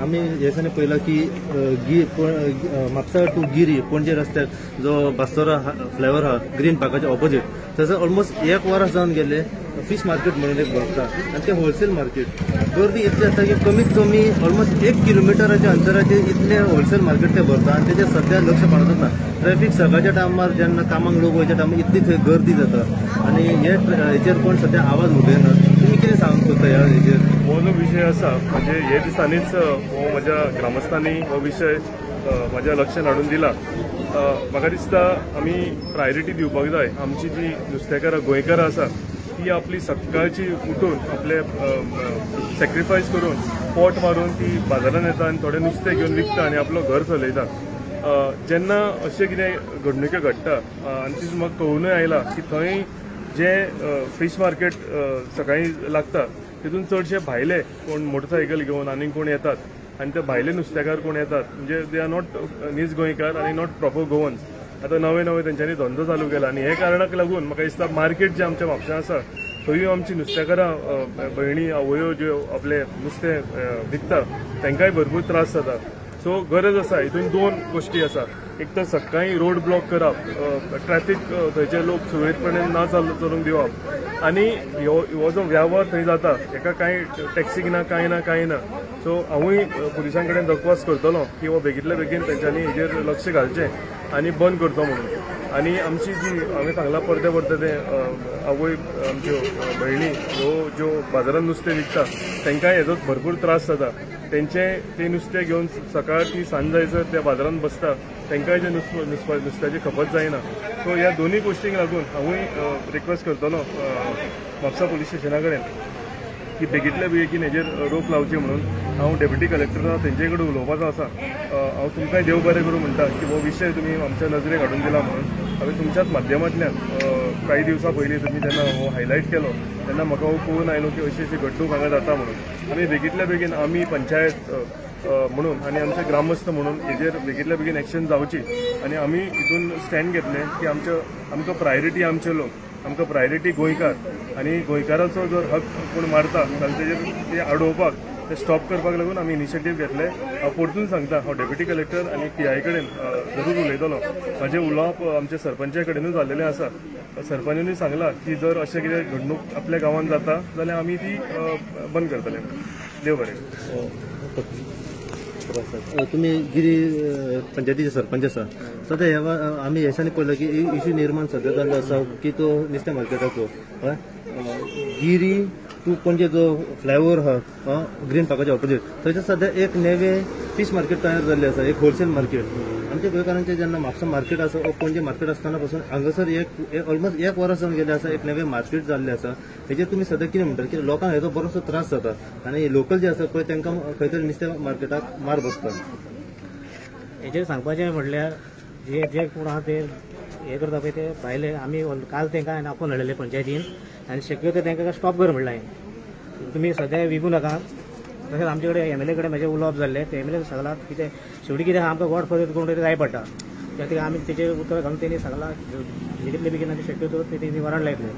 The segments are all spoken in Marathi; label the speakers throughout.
Speaker 1: आम्ही याच्याने पहिला की म्हापसा टू गिरी पणजे रस्त्याक जो बास्तोरा फ्लायओव्हर हा ग्रीन पार्काच्या ऑपोजिट थंयसर ऑलमोस्ट एक वरास जावन गेले फिश मार्केट म्हणून एक भरता आणि ते होलसेल मार्केट गर्दी इतली आसता की कमीत कमी ऑलमोस्ट 1 किलोमिटराच्या अंतराचेर इतले होलसेल मार्केट ते भरता आणि तेजेर सध्या लक्ष पाडत ना ट्रॅफिक सकाळच्या टायमार जेन्ना कामाक लोक वयच्या टायमार इतली थंय गर्दी जाता आणि हेचेर कोण सध्या आवाज उठयना तुम्ही कितें सांगूंक सोदता ह्या हेचेर
Speaker 2: हो जो विषय आसा म्हणजे हे दिसांनीच हो म्हज्या ग्रामस्थांनी हो विषय म्हज्या लक्षांत हाडून दिला म्हाका दिसता आमी प्रायोरिटी दिवपाक जाय आमची जी नुस्तेकारां गोंयकारां आसा ती आपली सकाळची उठून आपले सॅक्रिफायस करून पोट मारून ती बाजारांत येता आनी थोडे नुस्तें घेवन विकता आनी आपलो घर चलयता जेन्ना अशें कितें घडणुके घडटा आनी ती म्हाका कळूनय आयला की थंय जे फिश मार्केट सकाळी लागता तितून चडशे भायले कोण मोटरसायकल घेवन आनी कोण येतात आनी ते भायले नुस्तेकार कोण येतात म्हणजे दे आर नॉट नीज गोंयकार आनी नॉट प्रॉपर गोवन्स आतां नवे नवे तेंच्यांनी धंदो चालू केला आनी हे कारणाक लागून म्हाका दिसता मार्केट जे आमच्या म्हापशां आसा थंय आमची नुस्तेकारां भयणी आवयो ज्यो आपले नुस्तें विकता तांकांय भरपूर त्रास जाता सो गरज आसा हितून 2 गोश्टी आसा एक तर सकाळी रोड ब्लॉक करप ट्रॅफिक थंयचे लोक सुरळीतपणे ना चलूंक दिवप आनी हो जो व्यवहार थंय जाता हेका कांय टॅक्सीक ना कांय ना सो हांवूय पुलिसां कडेन दरख्वास्त करतलो की हो बेगींतल्या बेगीन तेंच्यांनी हेजेर लक्ष घालचें आनी बंद करचो म्हणून आनी आमची जी हांवें सांगला परते ते आवय आमच्यो भयणी ज्यो बाजारांत नुस्तें विकता तांकांय हेजो भरपूर त्रास जाता ते नुस्तें घेवन सकाळ ती सांज जायसर त्या बाजारांत बसता तांकांय जे नुस्त्याची खपत जायना सो ह्या दोनूय गोश्टींक लागून हांवूय रिक्वेस्ट करतलो म्हापसा पुलीस स्टेशना कडेन की बेगींतल्या बेगीन हेजेर रोख लावची म्हणून हांव डेप्युटी कलेक्टराक तेंचे कडेन उलोवपाचो आसा हांव तुमकांय देव बरें करूं म्हणटा की हो विशय तुमी आमच्या नजरेक हाडून दिला म्हणून हांवें तुमच्याच माध्यमांतल्यान काही दिवसां पयलीं तुमी जेन्ना हो हायलायट केलो तेन्ना म्हाका हो कळून आयलो की अशी घडणूक हांगा जाता म्हणून आमी बेगींतल्या बेगीन आमी पंचायत म्हणून आनी आमचे ग्रामस्थ म्हणून हेजेर बेगींतल्या बेगीन एक्शन जावची आनी आमी हितून स्टँड घेतले की आमकां प्रायोरिटी आमचे लोक आमकां प्रायोरिटी गोंयकार आनी गोंयकाराचो जर हक कोण मारता जाल्यार तेजेर ते आडोवपाक ते स्टॉप करपाक लागून आमी इनिशिएटीव घेतले हांव परतून सांगता हांव डेप्युटी कलेक्टर आनी PI कडेन जरूर उलयतलो म्हाजें उलोवप आमच्या सरपंचा कडेनूच जाल्लेलें आसा सरपंचांनी सांगलां की जर अशें कितें घडणूक आपल्या गांवांत जाता जाल्यार आमी ती बंद करतले देव बरें
Speaker 1: तुम्ही गिरी पंचायतीचे सरपंच आसा सध्या आमी हेच्यानी पळयला की इश्यू निर्माण सध्या जाल्लो आसा की तो नुस्तें मार्केटाचो गिरी टू पणजे जो फ्लायओव्हर आहा ग्रीन पार्काच्या ऑपोजिट थंयसर सध्या एक नेवे फिश मार्केट तयार जाल्लें आसा एक होलसेल मार्केट आमच्या गोंयकारांचें जेन्ना म्हापसा मार्केट आसा पणजे मार्केट आसतना पासून हांगासर एक ऑलमोस्ट 1 वरास जावन गेले आसा एक नेवे मार्केट जाल्लें आसा हेजेर तुमी सध्या कितें म्हणटात की लोकांक हेजो बरोसो त्रास जाता आनी लोकल जे आसा पळय तांकां खंय तरी नुस्तें मार्केटाक मार बसता
Speaker 3: हेजेर सांगपाचें म्हटल्यार जे कोण आहा ते हे करता पळय ते भायले आमी काल तांकां आपोवन हाडलेले पंचायतीन आनी शक्यतो तांकां स्टॉप कर म्हणलें हांवें तुमी सद्या विकू नाका तशेंच आमचे कडेन MLA कडेन म्हाजें उलोवप जाल्लें ते MLA सांगलां कितें शेवटी कितें आमकां गॉड फॉरगेट करून तरी जाय पडटा त्या आमी तेजेर उतर घालून तेणी सांगलां बेगींतले बेगीन आमी शक्यतो ते निवारण लायतले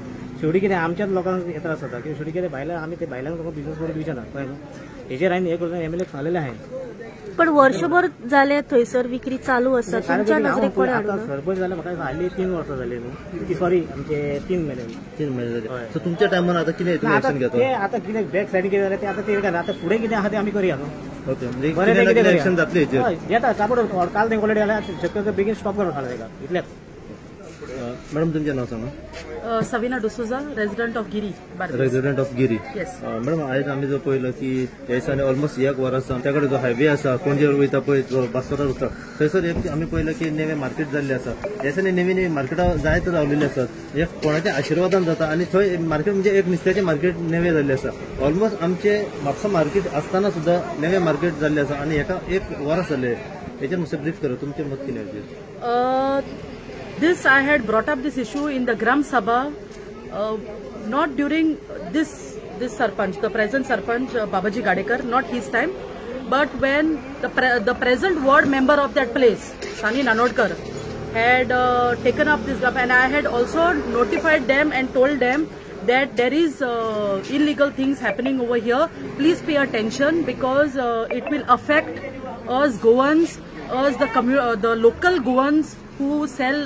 Speaker 3: शेवटी कितें आमच्याच लोकांक हे त्रास जाता की शेवटी कितें भायल्या आमी ते भायल्यांक बिजनेस करून दिवचे ना कळ्ळें न्हू हेजेर हांवें हे करून MLA सांगलेलें हांवें
Speaker 4: पण वर्षभर जाले थंयसर विक्री चालू आसा तुमच्या नजरेक कोण हाडून
Speaker 3: सरपंच जाल्यार म्हाका हाली 3 वर्सां जाली न्हू सॉरी आमचे 3 महिने
Speaker 1: जाले सो तुमच्या टायमार आतां कितें एक्शन घेता
Speaker 3: आतां कितें बॅक सायडीन कितें जालें तें आतां ते आतां फुडें कितें आहा तें आमी करया न्हू
Speaker 1: ओके म्हणजे बरें एक्शन जातलें हेजेर
Speaker 3: येता कापड काल तें ऑलरेडी जाल्यार शक्यतो बेगीन स्टॉप करपाक जाय इतलेंच
Speaker 1: मॅडम तुमचें नाव सांगा.
Speaker 5: Savina D'Souza, resident of Giri. Bardes.
Speaker 1: Resident of Giri.
Speaker 5: Yes.
Speaker 1: Madam आयज आमी जो पळयलो की ह्या दिसांनी ऑलमोस्ट 1 वर आसा त्या कडेन जो हायवे आसा पणजेर वयता पळय जो बास्तोरा वता थंयसर एक आमी पळयलो की नवे मार्केट जाल्ले आसा. ह्या दिसांनी नवी मार्केटां जायत रावलेली आसात. एक कोणाच्या आशिर्वादान जाता आनी थंय मार्केट म्हणजे एक नुस्त्याचे मार्केट नवे जाल्ले आसा. ऑलमोस्ट आमचे म्हापसा मार्केट आसतना सुद्दां नवे मार्केट जाल्ले आसा आनी हेका 1 वर जाल्ले. हेचेर मातशें ब्रीफ करा तुमचें मत कितें हेचेर.
Speaker 5: This I had brought up this issue in the Gram Sabha, not during this Sarpanch, the present Sarpanch Babaji Gadekar, not his time, but when the present ward member of that place, Sani Nanodkar, had taken up this job, and I had also notified them and told them that there is illegal things happening over here. Please pay attention because it will affect us Goans, us the local Goans who sell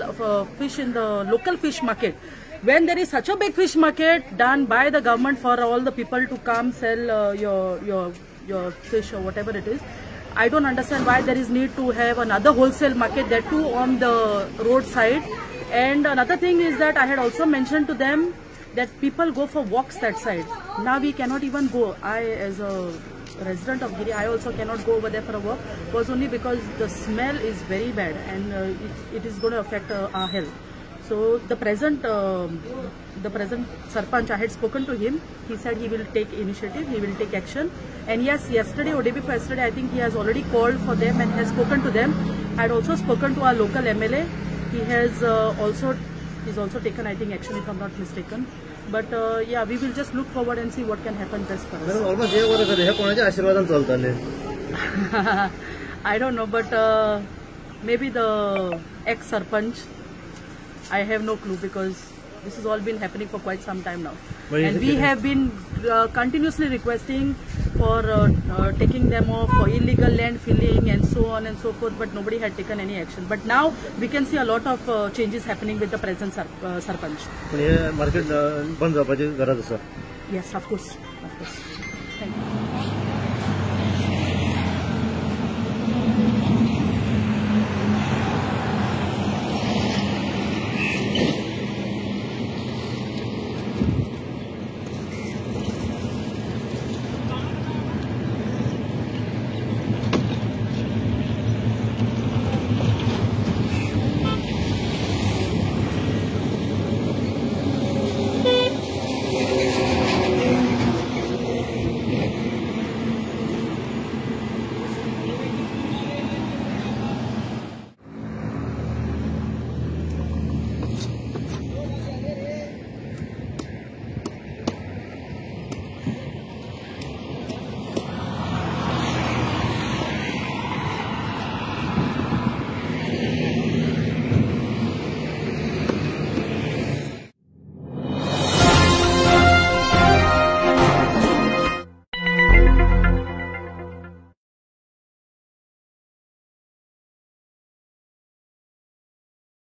Speaker 5: fish in the local fish market. When there is such a big fish market done by the government for all the people to come sell your fish or whatever it is, I don't understand why there is need to have another wholesale market, that too on the roadside. And another thing is that I had also mentioned to them that people go for walks that side. Now we cannot even go. I, as a resident of Giri, I also cannot go over there for a walk, was only because the smell is very bad and it is going to affect our health. So the present Sarpanch, I had spoken to him. He said he will take initiative, he will take action. And yes, yesterday or day before yesterday, I think he has already called for them and has spoken to them. I had also spoken to our local MLA. He has also taken, I think, action if I'm not mistaken. But yeah, we will just look forward and see what can happen best for us.
Speaker 1: Almost 1 वर हे कोणाच्या आशिर्वादान चलताले.
Speaker 5: I don't know, but maybe the ex-Sarpanch. I have no clue because this has all been happening for quite some time now. And we have been continuously requesting for taking them off for illegal land filling and so on and so forth, but nobody had taken any action. But now we can see a lot of changes happening with the present Sarpanch.
Speaker 1: पण हे मार्केट बंद जावपाची गरज आसा.
Speaker 5: Yes, of course.